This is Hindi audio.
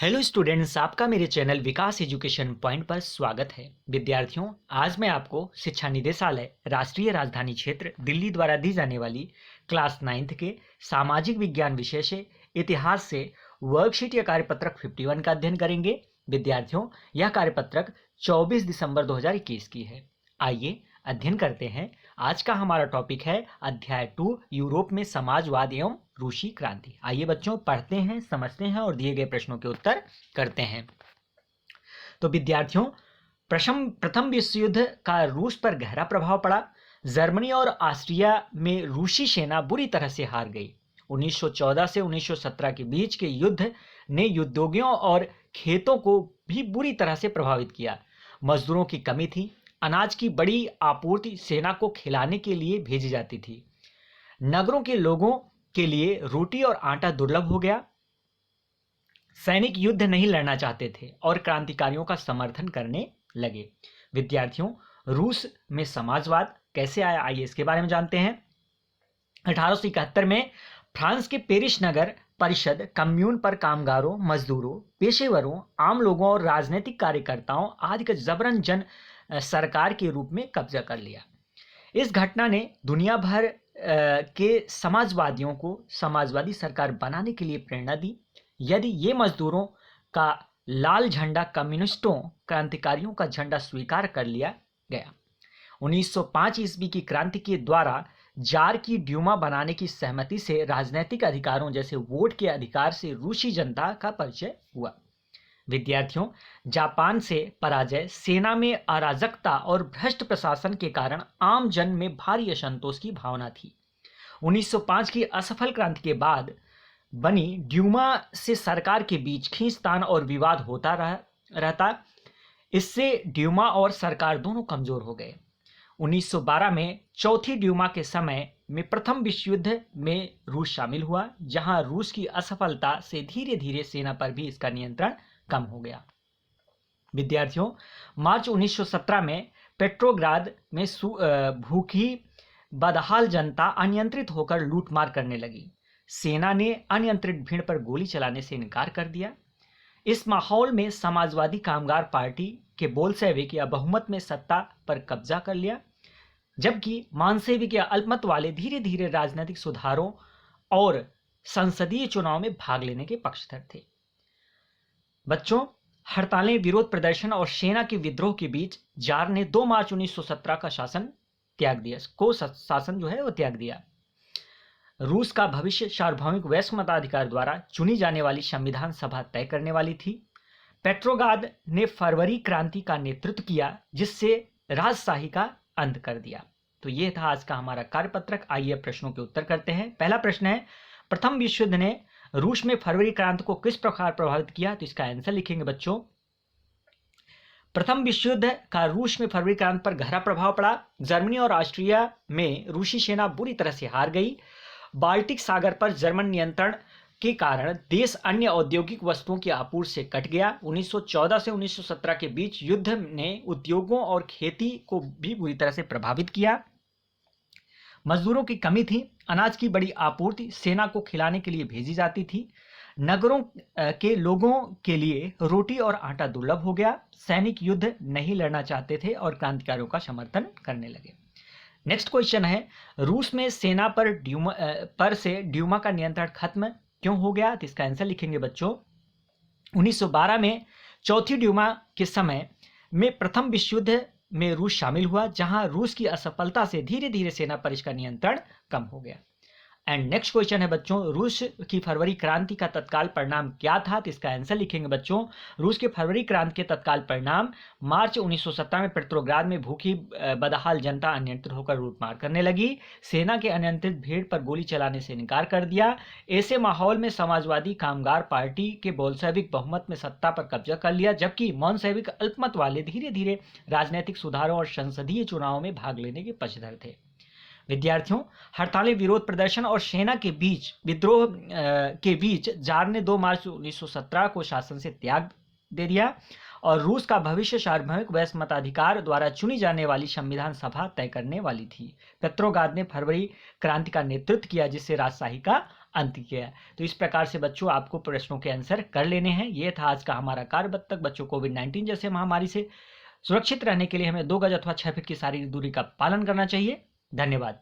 हेलो स्टूडेंट्स, आपका मेरे चैनल विकास एजुकेशन पॉइंट पर स्वागत है। विद्यार्थियों, आज मैं आपको शिक्षा निदेशालय राष्ट्रीय राजधानी क्षेत्र दिल्ली द्वारा दी जाने वाली क्लास 9th के सामाजिक विज्ञान विषय से इतिहास से वर्कशीट या कार्यपत्रक 51 का अध्ययन करेंगे। विद्यार्थियों, यह कार्यपत्रक 24 दिसंबर 2021 की है। आइए अध्ययन करते हैं। आज का हमारा टॉपिक है अध्याय 2, यूरोप में समाजवाद एवं रूसी क्रांति। आइए बच्चों, पढ़ते हैं, समझते हैं और दिए गए प्रश्नों के उत्तर करते हैं। तो विद्यार्थियों, प्रथम विश्व युद्ध का रूस पर गहरा प्रभाव पड़ा। जर्मनी और ऑस्ट्रिया में रूसी सेना बुरी तरह से हार गई। 1914 से 1917 के बीच के युद्ध ने उद्योगों और खेतों को भी बुरी तरह से प्रभावित किया। मजदूरों की कमी थी। अनाज की बड़ी आपूर्ति सेना को खिलाने के लिए भेजी जाती थी। नगरों के लोगों के लिए रोटी और आटा दुर्लभ हो गया। सैनिक युद्ध नहीं लड़ना चाहते थे और क्रांतिकारियों का समर्थन करने लगे। विद्यार्थियों, रूस में समाजवाद कैसे आया, आइए इसके बारे में जानते हैं। 1871 में फ्रांस के पेरिस नगर परिषद कम्यून पर कामगारों, मजदूरों, पेशेवरों, आम लोगों और राजनीतिक कार्यकर्ताओं आदि का जबरन जन सरकार के रूप में कब्जा कर लिया। इस घटना ने दुनिया भर के समाजवादियों को समाजवादी सरकार बनाने के लिए प्रेरणा दी। यदि ये मजदूरों का लाल झंडा कम्युनिस्टों क्रांतिकारियों का झंडा स्वीकार कर लिया गया। 1905 ईस्वी की क्रांति के द्वारा जार की ड्यूमा बनाने की सहमति से राजनीतिक अधिकारों जैसे वोट के अधिकार से रूसी जनता का परिचय हुआ। विद्यार्थियों, जापान से पराजय, सेना में अराजकता और भ्रष्ट प्रशासन के कारण आम जन में भारी असंतोष की भावना थी। 1905 की असफल क्रांति के बाद बनी ड्यूमा से सरकार के बीच खींचतान और विवाद होता रहता। इससे ड्यूमा और सरकार दोनों कमजोर हो गए। 1912 में चौथी ड्यूमा के समय में प्रथम विश्व युद्ध में रूस शामिल हुआ, जहां रूस की असफलता से धीरे धीरे सेना पर भी इसका नियंत्रण कम हो गया। विद्यार्थियों, मार्च 1917 में पेट्रोग्राद में भूखी बदहाल जनता अनियंत्रित होकर लूटमार करने लगी। सेना ने अनियंत्रित भीड़ पर गोली चलाने से इनकार कर दिया। इस माहौल में समाजवादी कामगार पार्टी के बोल्शेविक या बहुमत में सत्ता पर कब्जा कर लिया, जबकि मानसेविक या अल्पमत वाले धीरे धीरे राजनीतिक सुधारों और संसदीय चुनाव में भाग लेने के पक्षधर थे। बच्चों, हड़तालें, विरोध प्रदर्शन और सेना के विद्रोह के बीच जार ने 2 मार्च 1917 का शासन त्याग दिया। रूस का भविष्य सार्वभौमिक वयस्क मताधिकार द्वारा चुनी जाने वाली संविधान सभा तय करने वाली थी। पेट्रोग्राद ने फरवरी क्रांति का नेतृत्व किया, जिससे राजशाही का अंत कर दिया। तो ये था आज का हमारा कार्यपत्रक। आइए प्रश्नों के उत्तर करते हैं। पहला प्रश्न है, प्रथम विश्व युद्ध ने रूस में फरवरी क्रांति को किस प्रकार प्रभावित किया? तो इसका आंसर लिखेंगे बच्चों। प्रथम विश्व युद्ध का रूस में फरवरी क्रांति पर गहरा प्रभाव पड़ा। जर्मनी और ऑस्ट्रिया में रूसी सेना बुरी तरह से हार गई। बाल्टिक सागर पर जर्मन नियंत्रण के कारण देश अन्य औद्योगिक वस्तुओं की आपूर्ति से कट गया। 1914 से 1917 के बीच युद्ध ने उद्योगों और खेती को भी बुरी तरह से प्रभावित किया। मजदूरों की कमी थी। अनाज की बड़ी आपूर्ति सेना को खिलाने के लिए भेजी जाती थी। नगरों के लोगों के लिए रोटी और आटा दुर्लभ हो गया। सैनिक युद्ध नहीं लड़ना चाहते थे और क्रांतिकारियों का समर्थन करने लगे। नेक्स्ट क्वेश्चन है, रूस में सेना पर से ड्यूमा का नियंत्रण खत्म क्यों हो गया? तो इसका आंसर लिखेंगे बच्चों। 1912 में चौथी ड्यूमा के समय में प्रथम विश्व युद्ध में रूस शामिल हुआ, जहां रूस की असफलता से धीरे धीरे सेना पर इसका नियंत्रण कम हो गया। एंड नेक्स्ट क्वेश्चन है बच्चों, रूस की फरवरी क्रांति का तत्काल परिणाम क्या था? तो इसका आंसर लिखेंगे बच्चों। रूस के फरवरी क्रांति के तत्काल परिणाम मार्च 1917 में पेट्रोग्राद में भूखी बदहाल जनता अनियंत्रित होकर लूटमार करने लगी। सेना के अनियंत्रित भीड़ पर गोली चलाने से इनकार कर दिया। ऐसे माहौल में समाजवादी कामगार पार्टी के बोल्शेविक बहुमत में सत्ता पर कब्जा कर लिया, जबकि मोनसेविक अल्पमत वाले धीरे धीरे राजनीतिक सुधारों और संसदीय चुनावों में भाग लेने के पक्षधर थे। विद्यार्थियों, हड़तालें, विरोध प्रदर्शन और सेना के बीच विद्रोह के बीच जार ने 2 मार्च 1917 को शासन से त्याग दे दिया और रूस का भविष्य सार्वभौमिक वयस्क मताधिकार द्वारा चुनी जाने वाली संविधान सभा तय करने वाली थी। पेट्रोग्राद ने फरवरी क्रांति का नेतृत्व किया, जिससे राजशाही का अंत किया है। तो इस प्रकार से बच्चों आपको प्रश्नों के आंसर कर लेने हैं। ये था आज का हमारा कार्य। तब तक बच्चों कोविड-19 जैसे महामारी से सुरक्षित रहने के लिए हमें 2 गज अथवा 6 फीट की शारीरिक दूरी का पालन करना चाहिए। धन्यवाद।